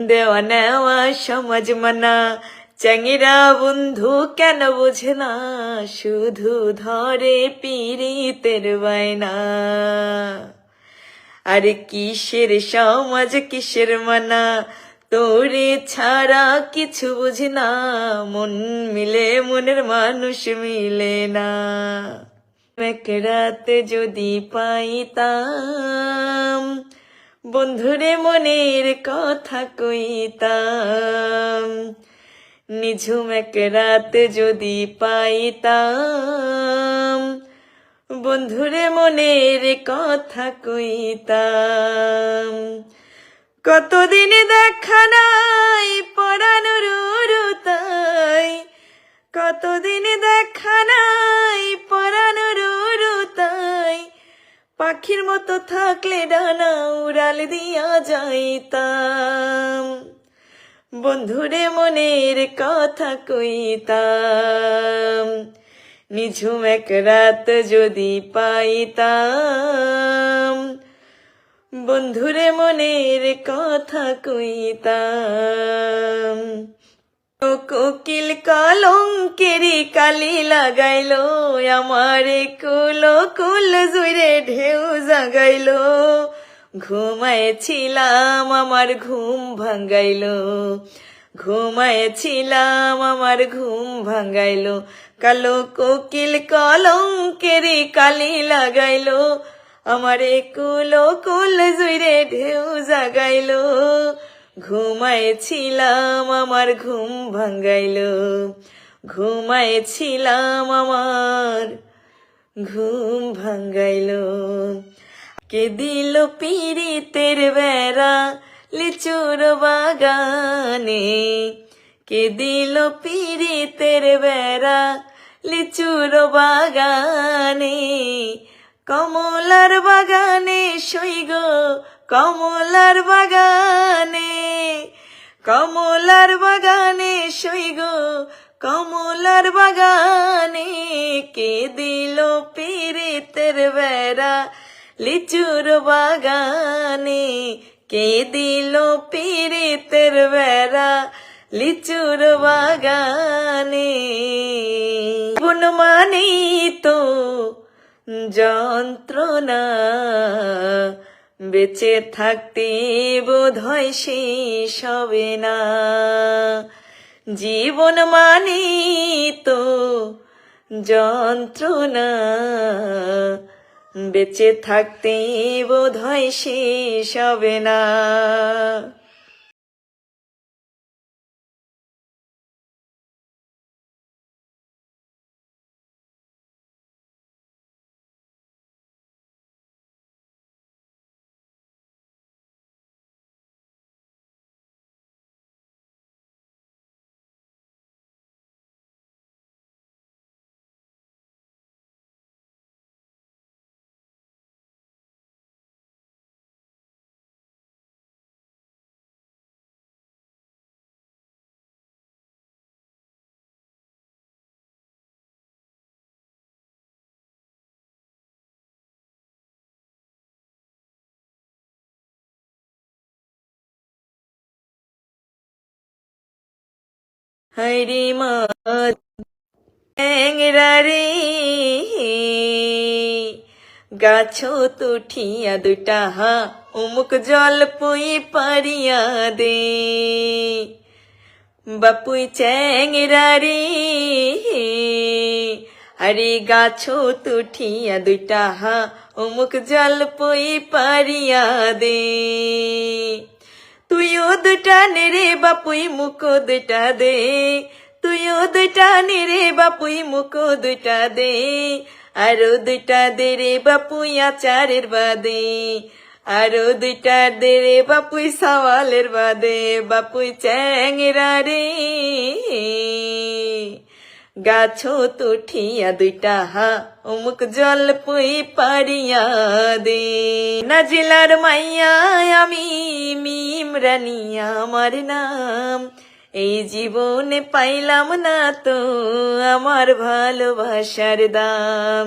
দেওয়া নেওয়া সমাজ মানা চ্যাংরা বন্ধু কেন বোঝে না, শুধু ধরে পীড়িতের বায়না। আরে কিসের সমাজ কিসের মানা, তোরে ছাড়া কিছু বুঝি না, মন মিলে মনের মানুষ মিলে না। এক রাতে যদি পাইতাম বন্ধুরে মনের কথা কইতাম, নিঝুম এক রাতে যদি পাইতাম বন্ধুরে মনের কথা কইতাম। কতদিন দেখা নাই পরানোর তাই, কতদিন দেখা নাই পরানোর তাই, পাখির মতো থাকলে ডানা উড়াল দিয়া যাইতাম, বন্ধুরে মনের কথা কইতাম। নিঝুম এক রাত যদি পাইতাম বন্ধুরে মনের কথা কইতাম। কোকিল কলঙ্কেরি কালি লাগাইলো, আমারে কুল কুল জুড়ে ঢেউ জাগাইলো, ঘুমাইছিলাম আমার ঘুম ভাঙ্গাইলো, ঘুমাইছিলাম আমার ঘুম ভাঙ্গাইলো। কালো কোকিল কলঙ্কেরি কালি লাগাইলো, আমারে কুল কুল জুড়ে ঢেউ জাগাইলো, ঘুমাইছিলাম আমার ঘুম ভাঙ্গাইলো, ঘুমাইছিলাম আমার ঘুম ভাঙ্গাইলো। কে দিল পীড়িতের বেড়া লিচুর বাগানে, কে দিল পীড়িতের বেড়া লিচুর বাগানে, কমলার বাগানে সইগ কমলার বাগানে, কমলার বাগানে সইগ কমলার বাগানে, কে দিল পীড়িতের বেড়া লিচুর বাগানে, কে দিল পীড়িতের বেড়া লিচুর বাগানে। জীবন মানেই তো যন্ত্রণা, বেঁচে থাকতে বোধহয় শেষ হবে না, জীবন মানেই তো যন্ত্রণা, বেঁচে থাকতে বোধহয় শেষ হবে না। হায়রে মা চ্যাংরা রে, গাছ তুঠিয়া দুটা হা উমুক জল পুই পারিয়া দে, বাপুই চ্যাংরা রে, আরে গাছ তুঠিয়া দুইটা হা উমুক জল পুই পারিয়া দে, তুইও দুটা নেরে বাপুই মুখ দুটা দে, তুইও দুটা নেরে বাপুই মুখ দুটা দে, আরো দুইটা দে রে বাপুই আচারের বাদে, আরো দুইটা দে রে বাপুই সওয়ালের বাদে, বাপুই চ্যাংরা রে, গাছ তুঠিয়া দুইটা হা অমুক জল পুই পারিয়া দে। নাজিলার মাইয়া আমি মিম রানী আমার নাম, এই জীবনে পাইলাম না তো আমার ভালোবাসার দাম,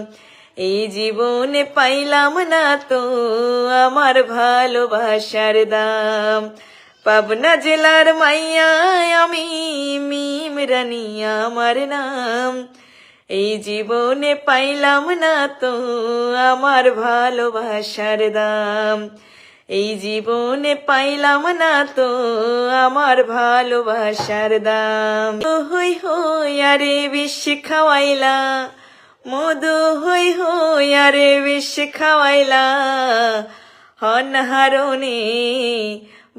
এই জীবনে পাইলাম না তো আমার ভালোবাসার দাম, পাবনা জেলার মাইয়া আমি মিম রানী আমার নাম এই জীবনে পাইলাম না তো আমার ভালোবাসার দাম এই জীবনে পাইলাম না তো আমার ভালোবাসার দাম হই হই আরে বিষ খাওয়াইলা মধু হই হই আরে বিষ খাওয়াইলা হন হারণে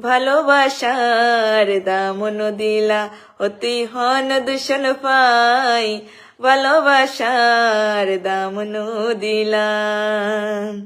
ভালোবাসার দামন দিলা অতি হন দূষণ পাই ভালোবাসার দামন দিলা।